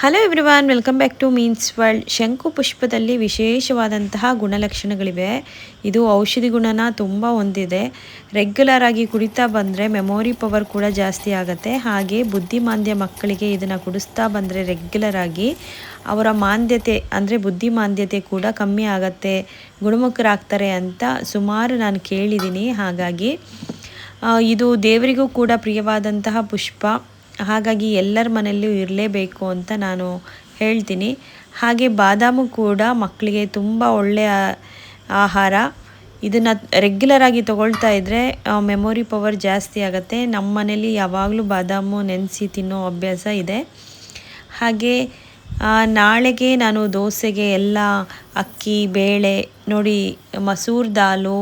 Hello everyone, welcome back to means world. ಶಂಕು ಪುಷ್ಪದಲ್ಲಿ ವಿಶೇಷವಾದಂತಹ ಗುಣಲಕ್ಷಣಗಳಿವೆ. ಇದು ಔಷಧಿ ಗುಣನ ತುಂಬ ಹೊಂದಿದೆ. ರೆಗ್ಯುಲರ್ ಆಗಿ ಕುಡಿತಾ ಬಂದರೆ ಮೆಮೊರಿ ಪವರ್ ಕೂಡ ಜಾಸ್ತಿ ಆಗುತ್ತೆ. ಹಾಗೆ ಬುದ್ಧಿಮಾಂದ್ಯ ಮಕ್ಕಳಿಗೆ ಇದನ್ನು ಕುಡಿಸ್ತಾ ಬಂದರೆ ರೆಗ್ಯುಲರ್ ಆಗಿ ಅವರ ಮಾಂದ್ಯತೆ ಅಂದರೆ ಬುದ್ಧಿಮಾಂದ್ಯತೆ ಕೂಡ ಕಮ್ಮಿ ಆಗುತ್ತೆ, ಗುಣಮುಖರಾಗ್ತಾರೆ ಅಂತ ಸುಮಾರು ನಾನು ಕೇಳಿದ್ದೀನಿ. ಹಾಗಾಗಿ ಇದು ದೇವರಿಗೂ ಕೂಡ ಪ್ರಿಯವಾದಂತಹ ಪುಷ್ಪ. ಹಾಗಾಗಿ ಎಲ್ಲರ ಮನೆಯಲ್ಲೂ ಇರಲೇಬೇಕು ಅಂತ ನಾನು ಹೇಳ್ತೀನಿ. ಹಾಗೆ ಬಾದಾಮು ಕೂಡ ಮಕ್ಕಳಿಗೆ ತುಂಬ ಒಳ್ಳೆಯ ಆಹಾರ. ಇದನ್ನು ರೆಗ್ಯುಲರ್ ಆಗಿ ತಗೊಳ್ತಾ ಇದ್ದರೆ ಮೆಮೊರಿ ಪವರ್ ಜಾಸ್ತಿ ಆಗುತ್ತೆ. ನಮ್ಮ ಮನೇಲಿ ಯಾವಾಗಲೂ ಬಾದಾಮು ನೆನೆಸಿ ತಿನ್ನೋ ಅಭ್ಯಾಸ ಇದೆ. ಹಾಗೆ ನಾಳೆಗೆ ನಾನು ದೋಸೆಗೆ ಎಲ್ಲ ಅಕ್ಕಿ ಬೇಳೆ ನೋಡಿ, ಮಸೂರ್ ದಾಲು,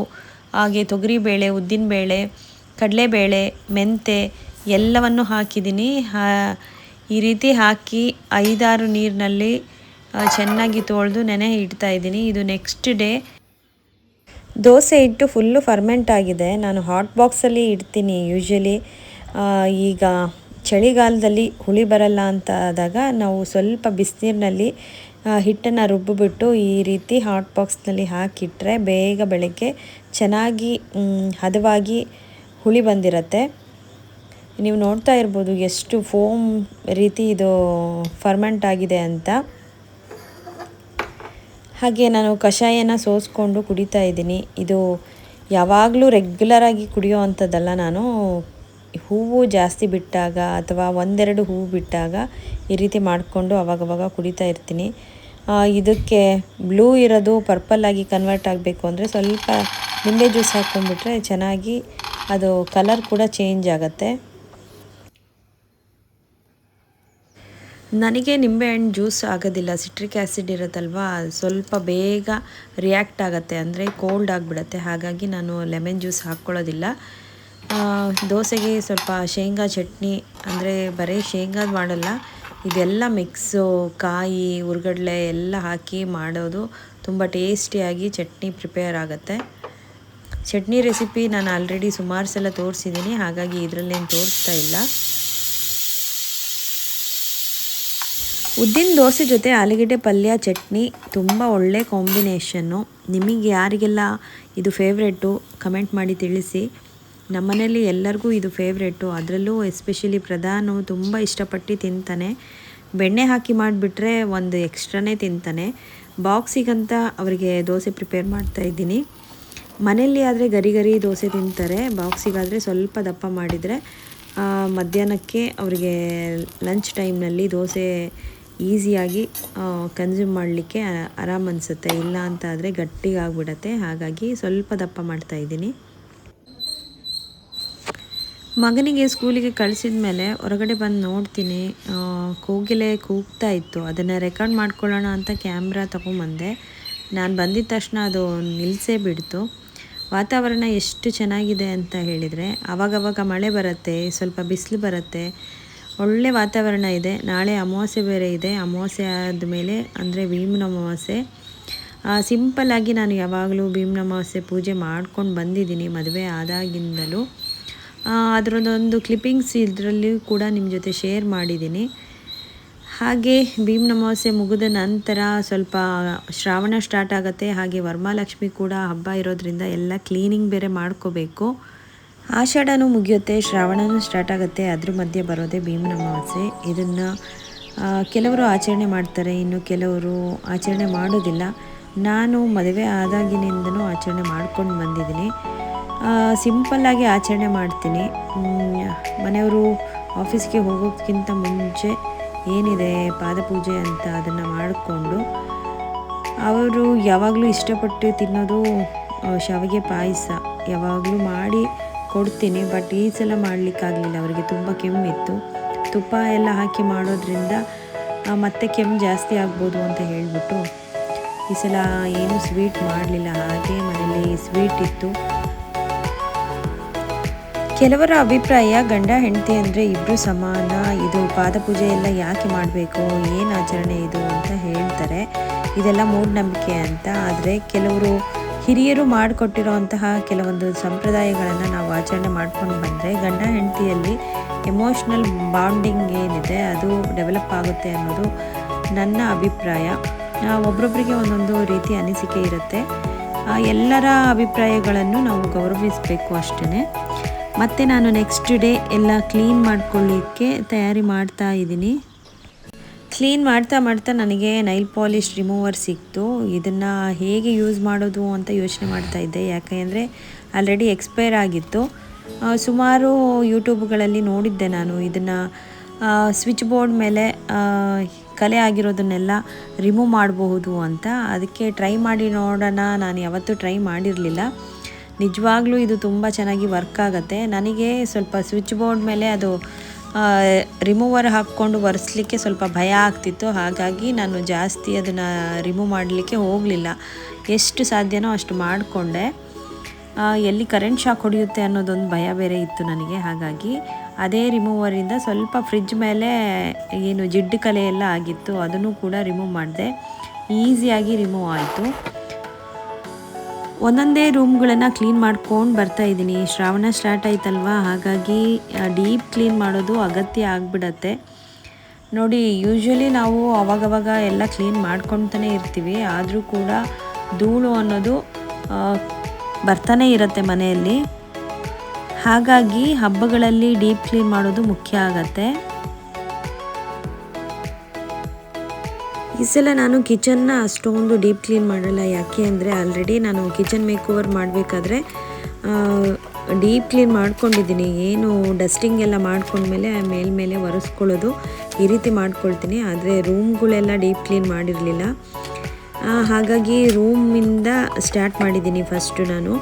ಹಾಗೆ ತೊಗರಿಬೇಳೆ, ಉದ್ದಿನಬೇಳೆ, ಕಡಲೆಬೇಳೆ, ಮೆಂತೆ ಎಲ್ಲವನ್ನು ಹಾಕಿದ್ದೀನಿ. ಈ ರೀತಿ ಹಾಕಿ 5-6 ನೀರಿನಲ್ಲಿ ಚೆನ್ನಾಗಿ ತೊಳೆದು ನೆನೆ ಇಡ್ತಾ ಇದ್ದೀನಿ. ಇದು ನೆಕ್ಸ್ಟ್ ಡೇ ದೋಸೆ ಹಿಟ್ಟು ಫುಲ್ಲು ಫರ್ಮೆಂಟ್ ಆಗಿದೆ. ನಾನು ಹಾಟ್ ಬಾಕ್ಸಲ್ಲಿ ಇಡ್ತೀನಿ ಯೂಶ್ವಲಿ. ಈಗ ಚಳಿಗಾಲದಲ್ಲಿ ಹುಳಿ ಬರಲ್ಲ ಅಂತ ಆದಾಗ ನಾವು ಸ್ವಲ್ಪ ಬಿಸಿನೀರಿನಲ್ಲಿ ಹಿಟ್ಟನ್ನು ರುಬ್ಬಿಬಿಟ್ಟು ಈ ರೀತಿ ಹಾಟ್ ಬಾಕ್ಸ್ನಲ್ಲಿ ಹಾಕಿಟ್ರೆ ಬೇಗ ಬೆಳಗ್ಗೆ ಚೆನ್ನಾಗಿ ಹದವಾಗಿ ಹುಳಿ ಬಂದಿರುತ್ತೆ. ನೀವು ನೋಡ್ತಾ ಇರ್ಬೋದು ಎಷ್ಟು ಫೋಮ್ ರೀತಿ ಇದು ಫರ್ಮೆಂಟ್ ಆಗಿದೆ ಅಂತ. ಹಾಗೆ ನಾನು ಕಷಾಯನ ಸೋಸ್ಕೊಂಡು ಕುಡಿತಾ ಇದ್ದೀನಿ. ಇದು ಯಾವಾಗಲೂ ರೆಗ್ಯುಲರ್ ಆಗಿ ಕುಡಿಯೋ ಅಂಥದ್ದಲ್ಲ. ನಾನು ಹೂವು ಜಾಸ್ತಿ ಬಿಟ್ಟಾಗ ಅಥವಾ 1-2 ಹೂವು ಬಿಟ್ಟಾಗ ಈ ರೀತಿ ಮಾಡಿಕೊಂಡು ಅವಾಗವಾಗ ಕುಡಿತಾ ಇರ್ತೀನಿ. ಇದಕ್ಕೆ ಬ್ಲೂ ಇರೋದು ಪರ್ಪಲ್ ಆಗಿ ಕನ್ವರ್ಟ್ ಆಗಬೇಕು ಅಂದರೆ ಸ್ವಲ್ಪ ನಿಂಬೆ ಜ್ಯೂಸ್ ಹಾಕ್ಕೊಂಡ್ಬಿಟ್ರೆ ಚೆನ್ನಾಗಿ ಅದು ಕಲರ್ ಕೂಡ ಚೇಂಜ್ ಆಗುತ್ತೆ. ನನಗೆ ನಿಂಬೆಹಣ್ಣು ಜ್ಯೂಸ್ ಆಗೋದಿಲ್ಲ. ಸಿಟ್ರಿಕ್ ಆ್ಯಸಿಡ್ ಇರುತ್ತಲ್ವ, ಸ್ವಲ್ಪ ಬೇಗ ರಿಯಾಕ್ಟ್ ಆಗುತ್ತೆ, ಅಂದರೆ ಕೋಲ್ಡ್ ಆಗಿಬಿಡುತ್ತೆ. ಹಾಗಾಗಿ ನಾನು ಲೆಮನ್ ಜ್ಯೂಸ್ ಹಾಕ್ಕೊಳ್ಳೋದಿಲ್ಲ. ದೋಸೆಗೆ ಸ್ವಲ್ಪ ಶೇಂಗಾ ಚಟ್ನಿ, ಅಂದರೆ ಬರೀ ಶೇಂಗಾದ ಮಾಡಲ್ಲ, ಇದೆಲ್ಲ ಮಿಕ್ಸು ಕಾಯಿ ಹುರ್ಗಡ್ಲೆ ಎಲ್ಲ ಹಾಕಿ ಮಾಡೋದು. ತುಂಬ ಟೇಸ್ಟಿಯಾಗಿ ಚಟ್ನಿ ಪ್ರಿಪೇರ್ ಆಗುತ್ತೆ. ಚಟ್ನಿ ರೆಸಿಪಿ ನಾನು ಆಲ್ರೆಡಿ ಸುಮಾರು ಸಲ ತೋರಿಸಿದ್ದೀನಿ, ಹಾಗಾಗಿ ಇದರಲ್ಲೇನು ತೋರಿಸ್ತಾ ಇಲ್ಲ. ಉದ್ದಿನ ದೋಸೆ ಜೊತೆ ಆಲೂಗಡ್ಡೆ ಪಲ್ಯ ಚಟ್ನಿ ತುಂಬ ಒಳ್ಳೆ ಕಾಂಬಿನೇಷನ್ನು. ನಿಮಗೆ ಯಾರಿಗೆಲ್ಲ ಇದು ಫೇವ್ರೇಟು ಕಮೆಂಟ್ ಮಾಡಿ ತಿಳಿಸಿ. ನಮ್ಮನೇಲಿ ಎಲ್ಲರಿಗೂ ಇದು ಫೇವ್ರೇಟು. ಅದರಲ್ಲೂ ಎಸ್ಪೆಷಲಿ ಪ್ರಧಾನು ತುಂಬ ಇಷ್ಟಪಟ್ಟು ತಿಂತಾನೆ. ಬೆಣ್ಣೆ ಹಾಕಿ ಮಾಡಿಬಿಟ್ರೆ ಒಂದು ಎಕ್ಸ್ಟ್ರಾನೇ ತಿಂತಾನೆ. ಬಾಕ್ಸಿಗಂತ ಅವರಿಗೆ ದೋಸೆ ಪ್ರಿಪೇರ್ ಮಾಡ್ತಾಯಿದ್ದೀನಿ. ಮನೆಯಲ್ಲಿ ಆದರೆ ಗರಿ ಗರಿ ದೋಸೆ ತಿಂತಾರೆ. ಬಾಕ್ಸಿಗಾದರೆ ಸ್ವಲ್ಪ ದಪ್ಪ ಮಾಡಿದರೆ ಮಧ್ಯಾಹ್ನಕ್ಕೆ ಅವರಿಗೆ ಲಂಚ್ ಟೈಮ್ನಲ್ಲಿ ದೋಸೆ ಈಸಿಯಾಗಿ ಕನ್ಸ್ಯೂಮ್ ಮಾಡಲಿಕ್ಕೆ ಆರಾಮ್ ಅನಿಸುತ್ತೆ. ಇಲ್ಲ ಅಂತ ಆದರೆ ಗಟ್ಟಿಗಾಗ್ಬಿಡತ್ತೆ. ಹಾಗಾಗಿ ಸ್ವಲ್ಪ ದಪ್ಪ ಮಾಡ್ತಾಯಿದ್ದೀನಿ. ಮಗನಿಗೆ ಸ್ಕೂಲಿಗೆ ಕಳಿಸಿದ ಮೇಲೆ ಹೊರಗಡೆ ಬಂದು ನೋಡ್ತೀನಿ, ಕೋಗಿಲೆ ಕೂಗ್ತಾ ಇತ್ತು. ಅದನ್ನು ರೆಕಾರ್ಡ್ ಮಾಡ್ಕೊಳ್ಳೋಣ ಅಂತ ಕ್ಯಾಮ್ರಾ ತೊಗೊಂಬಂದೆ. ನಾನು ಬಂದಿದ ತಕ್ಷಣ ಅದು ನಿಲ್ಲಿಸೇ ಬಿಡ್ತು. ವಾತಾವರಣ ಎಷ್ಟು ಚೆನ್ನಾಗಿದೆ ಅಂತ ಹೇಳಿದರೆ, ಆವಾಗವಾಗ ಮಳೆ ಬರುತ್ತೆ, ಸ್ವಲ್ಪ ಬಿಸಿಲು ಬರುತ್ತೆ, ಒಳ್ಳೆ ವಾತಾವರಣ ಇದೆ. ನಾಳೆ ಅಮಾವಾಸ್ಯೆ ಬೇರೆ ಇದೆ. ಅಮಾವಾಸ್ಯೆ ಆದಮೇಲೆ ಅಂದರೆ ಭೀಮನ ಅಮಾವಾಸ್ಯೆ. ಸಿಂಪಲ್ಲಾಗಿ ನಾನು ಯಾವಾಗಲೂ ಭೀಮನ ಅಮಾವಾಸ್ಯೆ ಪೂಜೆ ಮಾಡ್ಕೊಂಡು ಬಂದಿದ್ದೀನಿ ಮದುವೆ ಆದಾಗಿಂದಲೂ. ಅದರದ್ದೊಂದು ಕ್ಲಿಪ್ಪಿಂಗ್ಸ್ ಇದರಲ್ಲಿ ಕೂಡ ನಿಮ್ಮ ಜೊತೆ ಶೇರ್ ಮಾಡಿದ್ದೀನಿ. ಹಾಗೆ ಭೀಮನ ಅಮಾವಾಸ್ಯೆ ಮುಗಿದ ನಂತರ ಸ್ವಲ್ಪ ಶ್ರಾವಣ ಸ್ಟಾರ್ಟ್ ಆಗುತ್ತೆ. ಹಾಗೆ ವರಮಹಾಲಕ್ಷ್ಮಿ ಕೂಡ ಹಬ್ಬ ಇರೋದ್ರಿಂದ ಎಲ್ಲ ಕ್ಲೀನಿಂಗ್ ಬೇರೆ ಮಾಡ್ಕೋಬೇಕು. ಆಷಾಢನೂ ಮುಗಿಯುತ್ತೆ, ಶ್ರಾವಣನೂ ಸ್ಟಾರ್ಟ್ ಆಗುತ್ತೆ. ಅದ್ರ ಮಧ್ಯೆ ಬರೋದೇ ಭೀಮನ ಅಮಾವಾಸ್ಯೆ. ಇದನ್ನು ಕೆಲವರು ಆಚರಣೆ ಮಾಡ್ತಾರೆ, ಇನ್ನು ಕೆಲವರು ಆಚರಣೆ ಮಾಡೋದಿಲ್ಲ. ನಾನು ಮದುವೆ ಆದಾಗಿನಿಂದನೂ ಆಚರಣೆ ಮಾಡ್ಕೊಂಡು ಬಂದಿದ್ದೀನಿ. ಸಿಂಪಲ್ಲಾಗಿ ಆಚರಣೆ ಮಾಡ್ತೀನಿ. ಮನೆಯವರು ಆಫೀಸ್ಗೆ ಹೋಗೋದಕ್ಕಿಂತ ಮುಂಚೆ ಏನಿದೆ ಪಾದಪೂಜೆ ಅಂತ ಅದನ್ನು ಮಾಡಿಕೊಂಡು, ಅವರು ಯಾವಾಗಲೂ ಇಷ್ಟಪಟ್ಟು ತಿನ್ನೋದು ಶಾವಿಗೆ ಪಾಯಸ ಯಾವಾಗಲೂ ಮಾಡಿ ಕೊಡ್ತೀನಿ. ಬಟ್ ಈ ಸಲ ಮಾಡಲಿಕ್ಕಾಗಲಿಲ್ಲ, ಅವರಿಗೆ ತುಂಬ ಕೆಮ್ಮಿತ್ತು. ತುಪ್ಪ ಎಲ್ಲ ಹಾಕಿ ಮಾಡೋದ್ರಿಂದ ಮತ್ತೆ ಕೆಮ್ಮು ಜಾಸ್ತಿ ಆಗ್ಬೋದು ಅಂತ ಹೇಳಿಬಿಟ್ಟು ಈ ಸಲ ಏನೂ ಸ್ವೀಟ್ ಮಾಡಲಿಲ್ಲ. ಹಾಗೆ ಮನೇಲಿ ಸ್ವೀಟ್ ಇತ್ತು. ಕೆಲವರ ಅಭಿಪ್ರಾಯ ಗಂಡ ಹೆಂಡತಿ ಅಂದರೆ ಇಬ್ಬರು ಸಮಾನ, ಇದು ಪಾದಪೂಜೆ ಎಲ್ಲ ಯಾಕೆ ಮಾಡಬೇಕು, ಏನು ಆಚರಣೆ ಇದು ಅಂತ ಹೇಳ್ತಾರೆ. ಇದೆಲ್ಲ ಮೂಢನಂಬಿಕೆ ಅಂತ. ಆದರೆ ಕೆಲವರು ಹಿರಿಯರು ಮಾಡಿಕೊಟ್ಟಿರೋಂತಹ ಕೆಲವೊಂದು ಸಂಪ್ರದಾಯಗಳನ್ನು ನಾವು ಆಚರಣೆ ಮಾಡ್ಕೊಂಡು ಬಂದರೆ ಗಂಡ ಹೆಂಡತಿಯಲ್ಲಿ ಎಮೋಷ್ನಲ್ ಬಾಂಡಿಂಗ್ ಏನಿದೆ ಅದು ಡೆವಲಪ್ ಆಗುತ್ತೆ ಅನ್ನೋದು ನನ್ನ ಅಭಿಪ್ರಾಯ. ಒಬ್ರೊಬ್ಬರಿಗೆ ಒಂದೊಂದು ರೀತಿ ಅನಿಸಿಕೆ ಇರುತ್ತೆ. ಎಲ್ಲರ ಅಭಿಪ್ರಾಯಗಳನ್ನು ನಾವು ಗೌರವಿಸಬೇಕು ಅಷ್ಟೇ. ಮತ್ತು ನಾನು ನೆಕ್ಸ್ಟ್ ಡೇ ಎಲ್ಲ ಕ್ಲೀನ್ ಮಾಡ್ಕೊಳ್ಳಿಕ್ಕೆ ತಯಾರಿ ಮಾಡ್ತಾ ಇದ್ದೀನಿ. ಕ್ಲೀನ್ ಮಾಡ್ತಾ ಮಾಡ್ತಾ ನನಗೆ ನೈಲ್ ಪಾಲಿಶ್ ರಿಮೂವರ್ ಸಿಕ್ತು. ಇದನ್ನು ಹೇಗೆ ಯೂಸ್ ಮಾಡೋದು ಅಂತ ಯೋಚನೆ ಮಾಡ್ತಾ ಇದ್ದೆ, ಯಾಕೆ ಅಂದರೆ ಆಲ್ರೆಡಿ ಎಕ್ಸ್ಪೈರ್ ಆಗಿತ್ತು. ಸುಮಾರು ಯೂಟ್ಯೂಬ್ಗಳಲ್ಲಿ ನೋಡಿದ್ದೆ ನಾನು ಇದನ್ನು ಸ್ವಿಚ್ ಬೋರ್ಡ್ ಮೇಲೆ ಕಲೆ ಆಗಿರೋದನ್ನೆಲ್ಲ ರಿಮೂವ್ ಮಾಡಬಹುದು ಅಂತ. ಅದಕ್ಕೆ ಟ್ರೈ ಮಾಡಿ ನೋಡೋಣ. ನಾನು ಯಾವತ್ತೂ ಟ್ರೈ ಮಾಡಿರಲಿಲ್ಲ. ನಿಜವಾಗ್ಲೂ ಇದು ತುಂಬ ಚೆನ್ನಾಗಿ ವರ್ಕ್ ಆಗುತ್ತೆ. ನನಗೆ ಸ್ವಲ್ಪ ಸ್ವಿಚ್ ಬೋರ್ಡ್ ಮೇಲೆ ಅದು ರಿಮೂವರ್ ಹಾಕ್ಕೊಂಡು ಒರೆಸ್ಲಿಕ್ಕೆ ಸ್ವಲ್ಪ ಭಯ ಆಗ್ತಿತ್ತು. ಹಾಗಾಗಿ ನಾನು ಜಾಸ್ತಿ ಅದನ್ನು ರಿಮೂವ್ ಮಾಡಲಿಕ್ಕೆ ಹೋಗಲಿಲ್ಲ. ಎಷ್ಟು ಸಾಧ್ಯನೋ ಅಷ್ಟು ಮಾಡಿಕೊಂಡೆ. ಎಲ್ಲಿ ಕರೆಂಟ್ ಶಾಕ್ ಹೊಡೆಯುತ್ತೆ ಅನ್ನೋದೊಂದು ಭಯ ಬೇರೆ ಇತ್ತು ನನಗೆ. ಹಾಗಾಗಿ ಅದೇ ರಿಮೂವರಿಂದ ಸ್ವಲ್ಪ ಫ್ರಿಡ್ಜ್ ಮೇಲೆ ಏನು ಜಿಡ್ಡು ಕಲೆ ಎಲ್ಲ ಆಗಿತ್ತು ಅದನ್ನು ಕೂಡ ರಿಮೂವ್ ಮಾಡಿದೆ. ಈಸಿಯಾಗಿ ರಿಮೂವ್ ಆಯಿತು. ಒಂದೊಂದೇ ರೂಮ್ಗಳನ್ನು ಕ್ಲೀನ್ ಮಾಡ್ಕೊಂಡು ಬರ್ತಾಯಿದ್ದೀನಿ. ಶ್ರಾವಣ ಸ್ಟಾರ್ಟ್ ಆಯ್ತಲ್ವ, ಹಾಗಾಗಿ ಡೀಪ್ ಕ್ಲೀನ್ ಮಾಡೋದು ಅಗತ್ಯ ಆಗಿಬಿಡತ್ತೆ. ನೋಡಿ, ಯೂಶ್ವಲಿ ನಾವು ಅವಾಗವಾಗ ಎಲ್ಲ ಕ್ಲೀನ್ ಮಾಡ್ಕೊತಾನೆ ಇರ್ತೀವಿ, ಆದರೂ ಕೂಡ ಧೂಳು ಅನ್ನೋದು ಬರ್ತಾನೆ ಇರುತ್ತೆ ಮನೆಯಲ್ಲಿ. ಹಾಗಾಗಿ ಹಬ್ಬಗಳಲ್ಲಿ ಡೀಪ್ ಕ್ಲೀನ್ ಮಾಡೋದು ಮುಖ್ಯ ಆಗತ್ತೆ. ಈ ಸಲ ನಾನು ಕಿಚನ್ನ ಅಷ್ಟೊಂದು ಡೀಪ್ ಕ್ಲೀನ್ ಮಾಡಲ್ಲ. ಯಾಕೆ ಅಂದರೆ ಆಲ್ರೆಡಿ ನಾನು ಕಿಚನ್ ಮೇಕ್ ಓವರ್ ಮಾಡಬೇಕಾದ್ರೆ ಡೀಪ್ ಕ್ಲೀನ್ ಮಾಡ್ಕೊಂಡಿದ್ದೀನಿ. ಏನು ಡಸ್ಟಿಂಗ್ ಎಲ್ಲ ಮಾಡ್ಕೊಂಡ್ಮೇಲೆ ಮೇಲ್ಮೇಲೆ ಒರೆಸ್ಕೊಳ್ಳೋದು ಈ ರೀತಿ ಮಾಡ್ಕೊಳ್ತೀನಿ. ಆದರೆ ರೂಮ್ಗಳೆಲ್ಲ ಡೀಪ್ ಕ್ಲೀನ್ ಮಾಡಿರಲಿಲ್ಲ. ಹಾಗಾಗಿ ರೂಮಿಂದ ಸ್ಟಾರ್ಟ್ ಮಾಡಿದ್ದೀನಿ. ಫಸ್ಟು ನಾನು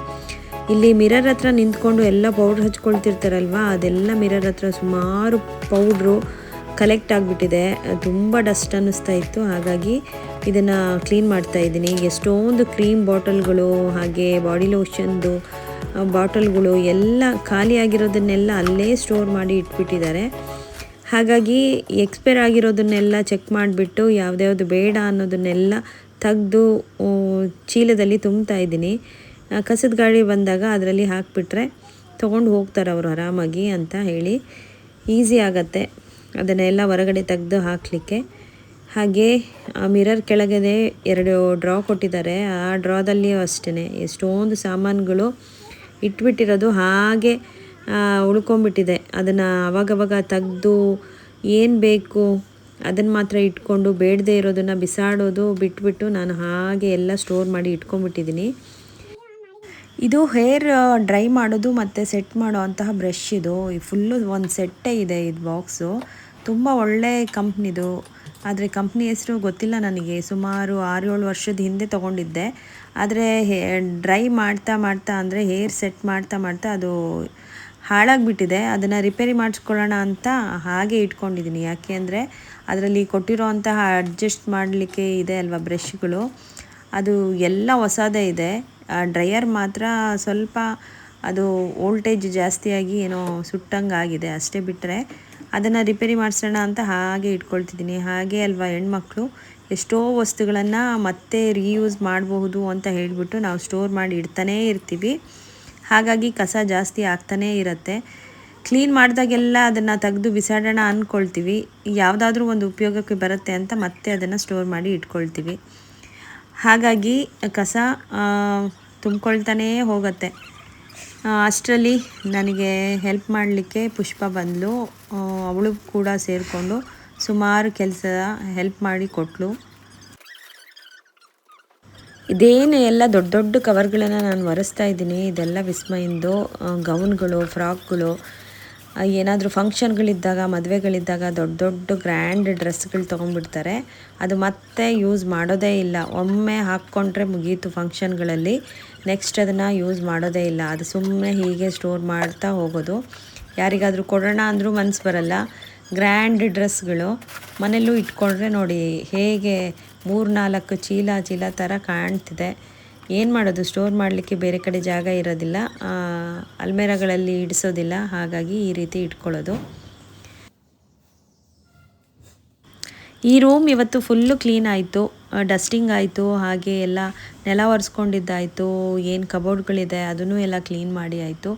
ಇಲ್ಲಿ ಮಿರರ್ ಹತ್ರ ನಿಂತ್ಕೊಂಡು ಎಲ್ಲ ಪೌಡ್ರ್ ಹಚ್ಕೊಳ್ತಿರ್ತಾರಲ್ವ, ಅದೆಲ್ಲ ಮಿರರ್ ಹತ್ರ ಸುಮಾರು ಪೌಡ್ರು ಕಲೆಕ್ಟ್ ಆಗಿಬಿಟ್ಟಿದೆ. ತುಂಬ ಡಸ್ಟ್ ಅನ್ನಿಸ್ತಾ ಇತ್ತು. ಹಾಗಾಗಿ ಇದನ್ನು ಕ್ಲೀನ್ ಮಾಡ್ತಾಯಿದ್ದೀನಿ. ಎಷ್ಟೊಂದು ಕ್ರೀಮ್ ಬಾಟಲ್ಗಳು ಹಾಗೆ ಬಾಡಿ ಲೋಷನ್ದು ಬಾಟಲ್ಗಳು ಎಲ್ಲ ಖಾಲಿಯಾಗಿರೋದನ್ನೆಲ್ಲ ಅಲ್ಲೇ ಸ್ಟೋರ್ ಮಾಡಿ ಇಟ್ಬಿಟ್ಟಿದ್ದಾರೆ. ಹಾಗಾಗಿ ಎಕ್ಸ್ಪೈರ್ ಆಗಿರೋದನ್ನೆಲ್ಲ ಚೆಕ್ ಮಾಡಿಬಿಟ್ಟು ಯಾವುದ್ಯಾವುದು ಬೇಡ ಅನ್ನೋದನ್ನೆಲ್ಲ ತೆಗೆದು ಚೀಲದಲ್ಲಿ ತುಂಬ್ತಾ ಇದ್ದೀನಿ. ಕಸದ ಗಾಡಿ ಬಂದಾಗ ಅದರಲ್ಲಿ ಹಾಕಿಬಿಟ್ರೆ ತೊಗೊಂಡು ಹೋಗ್ತಾರೆ ಅವರು ಆರಾಮಾಗಿ ಅಂತ ಹೇಳಿ ಈಸಿ ಆಗತ್ತೆ ಅದನ್ನೆಲ್ಲ ಹೊರಗಡೆ ತೆಗೆದು ಹಾಕಲಿಕ್ಕೆ. ಹಾಗೆ ಮಿರರ್ ಕೆಳಗಡೆ 2 ಡ್ರಾ ಕೊಟ್ಟಿದ್ದಾರೆ. ಆ ಡ್ರಾದಲ್ಲಿ ಅಷ್ಟೇ ಎಷ್ಟೊಂದು ಸಾಮಾನುಗಳು ಇಟ್ಬಿಟ್ಟಿರೋದು ಹಾಗೆ ಉಳ್ಕೊಂಬಿಟ್ಟಿದೆ. ಅದನ್ನು ಅವಾಗವಾಗ ತೆಗೆದು ಏನು ಬೇಕು ಅದನ್ನು ಮಾತ್ರ ಇಟ್ಕೊಂಡು ಬೇಡದೇ ಇರೋದನ್ನು ಬಿಸಾಡೋದು ಬಿಟ್ಬಿಟ್ಟು ನಾನು ಹಾಗೆ ಎಲ್ಲ ಸ್ಟೋರ್ ಮಾಡಿ ಇಟ್ಕೊಂಡ್ಬಿಟ್ಟಿದ್ದೀನಿ. ಇದು ಹೇರ್ ಡ್ರೈ ಮಾಡೋದು ಮತ್ತು ಸೆಟ್ ಮಾಡೋ ಅಂತಹ ಬ್ರಷ್. ಇದು ಫುಲ್ಲು ಒಂದು ಸೆಟ್ಟೇ ಇದೆ. ಇದು ಬಾಕ್ಸು ತುಂಬ ಒಳ್ಳೆ ಕಂಪ್ನಿದು. ಆದರೆ ಕಂಪ್ನಿ ಹೆಸರು ಗೊತ್ತಿಲ್ಲ ನನಗೆ. ಸುಮಾರು 6-7 ವರ್ಷದ ಹಿಂದೆ ತೊಗೊಂಡಿದ್ದೆ. ಆದರೆ ಡ್ರೈ ಮಾಡ್ತಾ ಮಾಡ್ತಾ ಅಂದರೆ ಹೇರ್ ಸೆಟ್ ಮಾಡ್ತಾ ಮಾಡ್ತಾ ಅದು ಹಾಳಾಗಿಬಿಟ್ಟಿದೆ. ಅದನ್ನು ರಿಪೇರಿ ಮಾಡಿಸ್ಕೊಳ್ಳೋಣ ಅಂತ ಹಾಗೆ ಇಟ್ಕೊಂಡಿದ್ದೀನಿ. ಯಾಕೆ ಅಂದರೆ ಅದರಲ್ಲಿ ಕೊಟ್ಟಿರೋ ಅಂತಹ ಅಡ್ಜಸ್ಟ್ ಮಾಡಲಿಕ್ಕೆ ಇದೆ ಅಲ್ವಾ ಬ್ರಷ್ಗಳು, ಅದು ಎಲ್ಲ ಹೊಸದೇ ಇದೆ. ಡ್ರೈಯರ್ ಮಾತ್ರ ಸ್ವಲ್ಪ ಅದು ವೋಲ್ಟೇಜ್ ಜಾಸ್ತಿಯಾಗಿ ಏನೋ ಸುಟ್ಟಂಗೆ ಆಗಿದೆ ಅಷ್ಟೇ. ಬಿಟ್ಟರೆ ಅದನ್ನು ರಿಪೇರಿ ಮಾಡಿಸೋಣ ಅಂತ ಹಾಗೆ ಇಟ್ಕೊಳ್ತಿದ್ದೀನಿ. ಹಾಗೆ ಅಲ್ವಾ ಹೆಣ್ಮಕ್ಳು ಎಷ್ಟೋ ವಸ್ತುಗಳನ್ನು ಮತ್ತೆ ರೀಯೂಸ್ ಮಾಡಬಹುದು ಅಂತ ಹೇಳಿಬಿಟ್ಟು ನಾವು ಸ್ಟೋರ್ ಮಾಡಿ ಇಡ್ತಾನೇ ಇರ್ತೀವಿ. ಹಾಗಾಗಿ ಕಸ ಜಾಸ್ತಿ ಆಗ್ತಾನೇ ಇರುತ್ತೆ. ಕ್ಲೀನ್ ಮಾಡಿದಾಗೆಲ್ಲ ಅದನ್ನು ತೆಗೆದು ಬಿಸಾಡೋಣ ಅಂದ್ಕೊಳ್ತೀವಿ. ಯಾವುದಾದ್ರೂ ಒಂದು ಉಪಯೋಗಕ್ಕೆ ಬರುತ್ತೆ ಅಂತ ಮತ್ತೆ ಅದನ್ನು ಸ್ಟೋರ್ ಮಾಡಿ ಇಟ್ಕೊಳ್ತೀವಿ. ಹಾಗಾಗಿ ಕಸ ತುಂಬ್ಕೊಳ್ತಾನೇ ಹೋಗುತ್ತೆ. ಅಷ್ಟರಲ್ಲಿ ನನಗೆ ಹೆಲ್ಪ್ ಮಾಡಲಿಕ್ಕೆ ಪುಷ್ಪ ಬಂದಳು. ಅವಳು ಕೂಡ ಸೇರಿಕೊಂಡು ಸುಮಾರು ಕೆಲಸ ಹೆಲ್ಪ್ ಮಾಡಿ ಕೊಟ್ಟಳು. ಇದೇನು ಎಲ್ಲ ದೊಡ್ಡ ದೊಡ್ಡ ಕವರ್ಗಳನ್ನು ನಾನು ಒರೆಸ್ತಾ ಇದ್ದೀನಿ. ಇದೆಲ್ಲ ವಿಸ್ಮಯಿಂದು ಗೌನ್ಗಳು, ಫ್ರಾಕ್ಗಳು, ಏನಾದರೂ ಫಂಕ್ಷನ್ಗಳಿದ್ದಾಗ, ಮದುವೆಗಳಿದ್ದಾಗ ದೊಡ್ಡ ದೊಡ್ಡ ಗ್ರ್ಯಾಂಡ್ ಡ್ರೆಸ್ಗಳು ತೊಗೊಂಡ್ಬಿಡ್ತಾರೆ. ಅದು ಮತ್ತೆ ಯೂಸ್ ಮಾಡೋದೇ ಇಲ್ಲ. ಒಮ್ಮೆ ಹಾಕ್ಕೊಂಡ್ರೆ ಮುಗೀತು ಫಂಕ್ಷನ್ಗಳಲ್ಲಿ. ನೆಕ್ಸ್ಟ್ ಅದನ್ನು ಯೂಸ್ ಮಾಡೋದೇ ಇಲ್ಲ. ಅದು ಸುಮ್ಮನೆ ಹೀಗೆ ಸ್ಟೋರ್ ಮಾಡ್ತಾ ಹೋಗೋದು. ಯಾರಿಗಾದರೂ ಕೊಡೋಣ ಅಂದರೂ ಮನಸ್ಸು ಬರಲ್ಲ. ಗ್ರ್ಯಾಂಡ್ ಡ್ರೆಸ್ಗಳು ಮನೆಯಲ್ಲೂ ಇಟ್ಕೊಂಡ್ರೆ ನೋಡಿ ಹೇಗೆ 3-4 ಚೀಲ ಥರ ಕಾಣ್ತಿದೆ. ಏನು ಮಾಡೋದು, ಸ್ಟೋರ್ ಮಾಡಲಿಕ್ಕೆ ಬೇರೆ ಕಡೆ ಜಾಗ ಇರೋದಿಲ್ಲ, ಅಲ್ಮೇರಗಳಲ್ಲಿ ಇಡಿಸೋದಿಲ್ಲ. ಹಾಗಾಗಿ ಈ ರೀತಿ ಇಟ್ಕೊಳ್ಳೋದು. ಈ ರೂಮ್ ಇವತ್ತು ಫುಲ್ಲು ಕ್ಲೀನ್ ಆಯಿತು, ಡಸ್ಟಿಂಗ್ ಆಯಿತು, ಹಾಗೆ ಎಲ್ಲ ನೆಲ ಒರೆಸ್ಕೊಂಡಿದ್ದಾಯಿತು, ಏನು ಕಬೋರ್ಡ್ಗಳಿದೆ ಅದನ್ನು ಎಲ್ಲ ಕ್ಲೀನ್ ಮಾಡಿ ಆಯಿತು.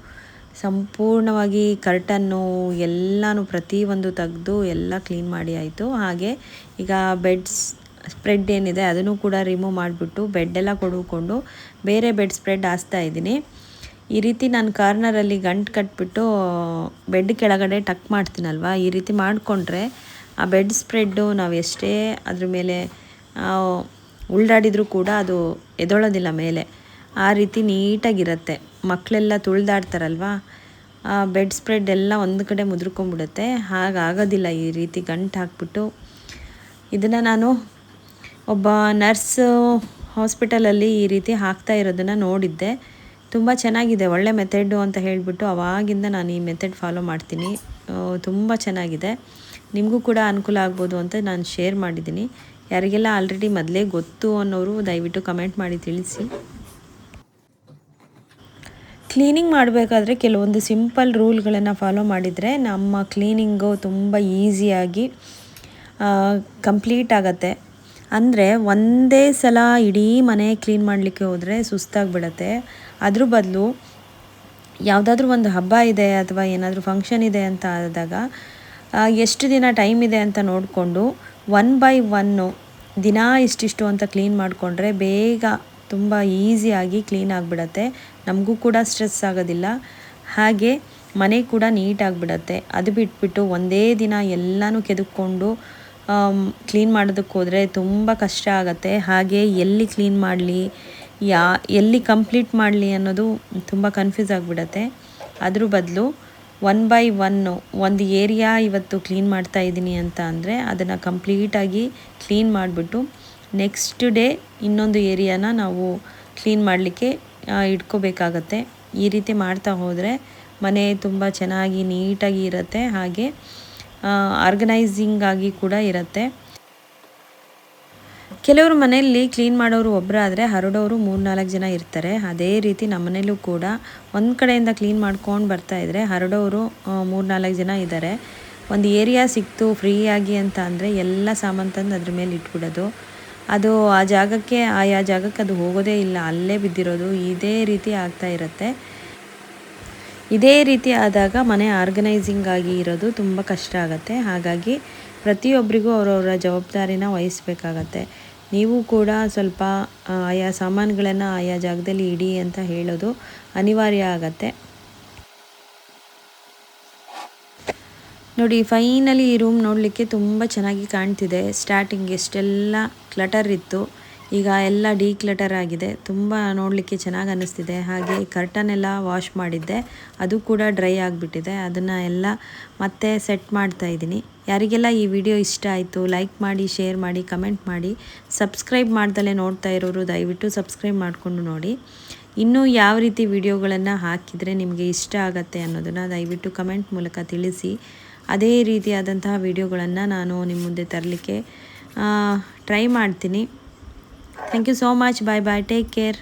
ಸಂಪೂರ್ಣವಾಗಿ ಕರ್ಟನ್ನು ಎಲ್ಲನೂ ಪ್ರತಿಯೊಂದು ತೆಗೆದು ಎಲ್ಲ ಕ್ಲೀನ್ ಮಾಡಿ ಆಯಿತು. ಹಾಗೆ ಈಗ ಬೆಡ್ಸ್ ಸ್ಪ್ರೆಡ್ ಏನಿದೆ ಅದನ್ನು ಕೂಡ ರಿಮೂವ್ ಮಾಡಿಬಿಟ್ಟು ಬೆಡ್ಡೆಲ್ಲ ಕೊಡುಕೊಂಡು ಬೇರೆ ಬೆಡ್ ಸ್ಪ್ರೆಡ್ ಹಾಸ್ತಾ ಇದ್ದೀನಿ. ಈ ರೀತಿ ನಾನು ಕಾರ್ನರಲ್ಲಿ ಗಂಟು ಕಟ್ಬಿಟ್ಟು ಬೆಡ್ ಕೆಳಗಡೆ ಟಕ್ ಮಾಡ್ತೀನಲ್ವ, ಈ ರೀತಿ ಮಾಡಿಕೊಂಡ್ರೆ ಆ ಬೆಡ್ ಸ್ಪ್ರೆಡ್ಡು ನಾವು ಎಷ್ಟೇ ಅದ್ರ ಮೇಲೆ ಉಳ್ದಾಡಿದರೂ ಕೂಡ ಅದು ಎದೊಳೋದಿಲ್ಲ ಮೇಲೆ, ಆ ರೀತಿ ನೀಟಾಗಿರುತ್ತೆ. ಮಕ್ಕಳೆಲ್ಲ ತುಳಿದಾಡ್ತಾರಲ್ವ, ಆ ಬೆಡ್ ಸ್ಪ್ರೆಡ್ ಎಲ್ಲ ಒಂದು ಕಡೆ ಮುದ್ರಕೊಂಡ್ಬಿಡುತ್ತೆ. ಹಾಗಾಗೋದಿಲ್ಲ ಈ ರೀತಿ ಗಂಟು ಹಾಕ್ಬಿಟ್ಟು. ಇದನ್ನು ನಾನು ಒಬ್ಬ ನರ್ಸ್ ಹಾಸ್ಪಿಟಲಲ್ಲಿ ಈ ರೀತಿ ಹಾಕ್ತಾ ಇರೋದನ್ನು ನೋಡಿದ್ದೆ. ತುಂಬ ಚೆನ್ನಾಗಿದೆ, ಒಳ್ಳೆ ಮೆಥಡು ಅಂತ ಹೇಳಿಬಿಟ್ಟು ಆವಾಗಿಂದ ನಾನು ಈ ಮೆಥಡ್ ಫಾಲೋ ಮಾಡ್ತೀನಿ. ತುಂಬ ಚೆನ್ನಾಗಿದೆ, ನಿಮಗೂ ಕೂಡ ಅನುಕೂಲ ಆಗ್ಬೋದು ಅಂತ ನಾನು ಶೇರ್ ಮಾಡಿದ್ದೀನಿ. ಯಾರಿಗೆಲ್ಲ ಆಲ್ರೆಡಿ ಮೊದಲೇ ಗೊತ್ತು ಅನ್ನೋರು ದಯವಿಟ್ಟು ಕಮೆಂಟ್ ಮಾಡಿ ತಿಳಿಸಿ. ಕ್ಲೀನಿಂಗ್ ಮಾಡಬೇಕಾದ್ರೆ ಕೆಲವೊಂದು ಸಿಂಪಲ್ ರೂಲ್ಗಳನ್ನು ಫಾಲೋ ಮಾಡಿದರೆ ನಮ್ಮ ಕ್ಲೀನಿಂಗು ತುಂಬ ಈಸಿಯಾಗಿ ಕಂಪ್ಲೀಟ್ ಆಗುತ್ತೆ. ಅಂದರೆ ಒಂದೇ ಸಲ ಇಡೀ ಮನೆ ಕ್ಲೀನ್ ಮಾಡಲಿಕ್ಕೆ ಹೋದರೆ ಸುಸ್ತಾಗಿಬಿಡತ್ತೆ. ಅದ್ರ ಬದಲು ಯಾವುದಾದ್ರೂ ಒಂದು ಹಬ್ಬ ಇದೆ ಅಥವಾ ಏನಾದರೂ ಫಂಕ್ಷನ್ ಇದೆ ಅಂತ ಆದಾಗ ಎಷ್ಟು ದಿನ ಟೈಮ್ ಇದೆ ಅಂತ ನೋಡಿಕೊಂಡು 1 by 1 ದಿನ ಇಷ್ಟಿಷ್ಟು ಅಂತ ಕ್ಲೀನ್ ಮಾಡಿಕೊಂಡ್ರೆ ಬೇಗ ತುಂಬ ಈಸಿಯಾಗಿ ಕ್ಲೀನ್ ಆಗಿಬಿಡತ್ತೆ. ನಮಗೂ ಕೂಡ ಸ್ಟ್ರೆಸ್ ಆಗೋದಿಲ್ಲ, ಹಾಗೆ ಮನೆ ಕೂಡ ನೀಟಾಗಿಬಿಡತ್ತೆ. ಅದು ಬಿಟ್ಬಿಟ್ಟು ಒಂದೇ ದಿನ ಎಲ್ಲನೂ ಕೆದಕ್ಕೊಂಡು ಕ್ಲೀನ್ ಮಾಡೋದಕ್ಕೆ ಹೋದರೆ ತುಂಬ ಕಷ್ಟ ಆಗುತ್ತೆ. ಹಾಗೆ ಎಲ್ಲಿ ಕ್ಲೀನ್ ಮಾಡಲಿ, ಎಲ್ಲಿ ಕಂಪ್ಲೀಟ್ ಮಾಡಲಿ ಅನ್ನೋದು ತುಂಬ ಕನ್ಫ್ಯೂಸ್ ಆಗಿಬಿಡತ್ತೆ. ಅದ್ರ ಬದಲು 1 by 1 ಒಂದು ಏರಿಯಾ ಇವತ್ತು ಕ್ಲೀನ್ ಮಾಡ್ತಾ ಇದ್ದೀನಿ ಅಂತ ಅಂದರೆ ಅದನ್ನು ಕಂಪ್ಲೀಟಾಗಿ ಕ್ಲೀನ್ ಮಾಡಿಬಿಟ್ಟು ನೆಕ್ಸ್ಟ್ ಡೇ ಇನ್ನೊಂದು ಏರಿಯಾನ ನಾವು ಕ್ಲೀನ್ ಮಾಡಲಿಕ್ಕೆ ಇಟ್ಕೋಬೇಕಾಗತ್ತೆ. ಈ ರೀತಿ ಮಾಡ್ತಾ ಹೋದರೆ ಮನೆ ತುಂಬ ಚೆನ್ನಾಗಿ ನೀಟಾಗಿ ಇರುತ್ತೆ, ಹಾಗೆ ಆರ್ಗನೈಸಿಂಗ್ ಆಗಿ ಕೂಡ ಇರುತ್ತೆ. ಕೆಲವರು ಮನೆಯಲ್ಲಿ ಕ್ಲೀನ್ ಮಾಡೋರು ಒಬ್ಬರಾದರೆ ಹರಡೋರು 3-4 ಜನ ಇರ್ತಾರೆ. ಅದೇ ರೀತಿ ನಮ್ಮ ಮನೇಲೂ ಕೂಡ ಒಂದು ಕಡೆಯಿಂದ ಕ್ಲೀನ್ ಮಾಡ್ಕೊಂಡು ಬರ್ತಾಯಿದ್ರೆ ಹರಡೋರು 3-4 ಜನ ಇದ್ದಾರೆ. ಒಂದು ಏರಿಯಾ ಸಿಕ್ತು ಫ್ರೀಯಾಗಿ ಅಂತ ಅಂದರೆ ಎಲ್ಲ ಸಾಮಾನು ತಂದು ಅದ್ರ ಮೇಲೆ ಇಟ್ಬಿಡೋದು. ಅದು ಆ ಜಾಗಕ್ಕೆ ಆಯಾ ಜಾಗಕ್ಕೆ ಅದು ಹೋಗೋದೇ ಇಲ್ಲ, ಅಲ್ಲೇ ಬಿದ್ದಿರೋದು. ಇದೇ ರೀತಿ ಆಗ್ತಾ ಇರುತ್ತೆ. ಇದೇ ರೀತಿ ಆದಾಗ ಮನೆ ಆರ್ಗನೈಸಿಂಗ್ ಆಗಿ ಇರೋದು ತುಂಬ ಕಷ್ಟ ಆಗುತ್ತೆ. ಹಾಗಾಗಿ ಪ್ರತಿಯೊಬ್ಬರಿಗೂ ಅವರವರ ಜವಾಬ್ದಾರಿನ ವಹಿಸಬೇಕಾಗತ್ತೆ. ನೀವು ಕೂಡ ಸ್ವಲ್ಪ ಆಯಾ ಸಾಮಾನುಗಳನ್ನು ಆಯಾ ಜಾಗದಲ್ಲಿ ಇಡಿ ಅಂತ ಹೇಳೋದು ಅನಿವಾರ್ಯ ಆಗತ್ತೆ. ನೋಡಿ, ಫೈನಲಿ ಈ ರೂಮ್ ನೋಡಲಿಕ್ಕೆ ತುಂಬ ಚೆನ್ನಾಗಿ ಕಾಣ್ತಿದೆ. ಸ್ಟಾರ್ಟಿಂಗ್ ಎಷ್ಟೆಲ್ಲ ಕ್ಲಟರ್ ಇತ್ತು, ಈಗ ಎಲ್ಲ ಡಿಕ್ಲಟರ್ ಆಗಿದೆ. ತುಂಬ ನೋಡಲಿಕ್ಕೆ ಚೆನ್ನಾಗಿ ಅನ್ನಿಸ್ತಿದೆ. ಹಾಗೆ ಕರ್ಟನ್ ಎಲ್ಲ ವಾಶ್ ಮಾಡಿದ್ದೆ, ಅದು ಕೂಡ ಡ್ರೈ ಆಗಿಬಿಟ್ಟಿದೆ. ಅದನ್ನು ಎಲ್ಲ ಮತ್ತೆ ಸೆಟ್ ಮಾಡ್ತಾ ಇದ್ದೀನಿ. ಯಾರಿಗೆಲ್ಲ ಈ ವಿಡಿಯೋ ಇಷ್ಟ ಆಯಿತು ಲೈಕ್ ಮಾಡಿ, ಶೇರ್ ಮಾಡಿ, ಕಮೆಂಟ್ ಮಾಡಿ. ಸಬ್ಸ್ಕ್ರೈಬ್ ಮಾಡ್ದಲೇ ನೋಡ್ತಾ ಇರೋರು ದಯವಿಟ್ಟು ಸಬ್ಸ್ಕ್ರೈಬ್ ಮಾಡಿಕೊಂಡು ನೋಡಿ. ಇನ್ನೂ ಯಾವ ರೀತಿ ವಿಡಿಯೋಗಳನ್ನು ಹಾಕಿದರೆ ನಿಮಗೆ ಇಷ್ಟ ಆಗತ್ತೆ ಅನ್ನೋದನ್ನು ದಯವಿಟ್ಟು ಕಮೆಂಟ್ ಮೂಲಕ ತಿಳಿಸಿ. ಅದೇ ರೀತಿಯಾದಂತಹ ವಿಡಿಯೋಗಳನ್ನು ನಾನು ನಿಮ್ಮ ಮುಂದೆ ತರಲಿಕ್ಕೆ ಟ್ರೈ ಮಾಡ್ತೀನಿ. Thank you so much. Bye bye, take care.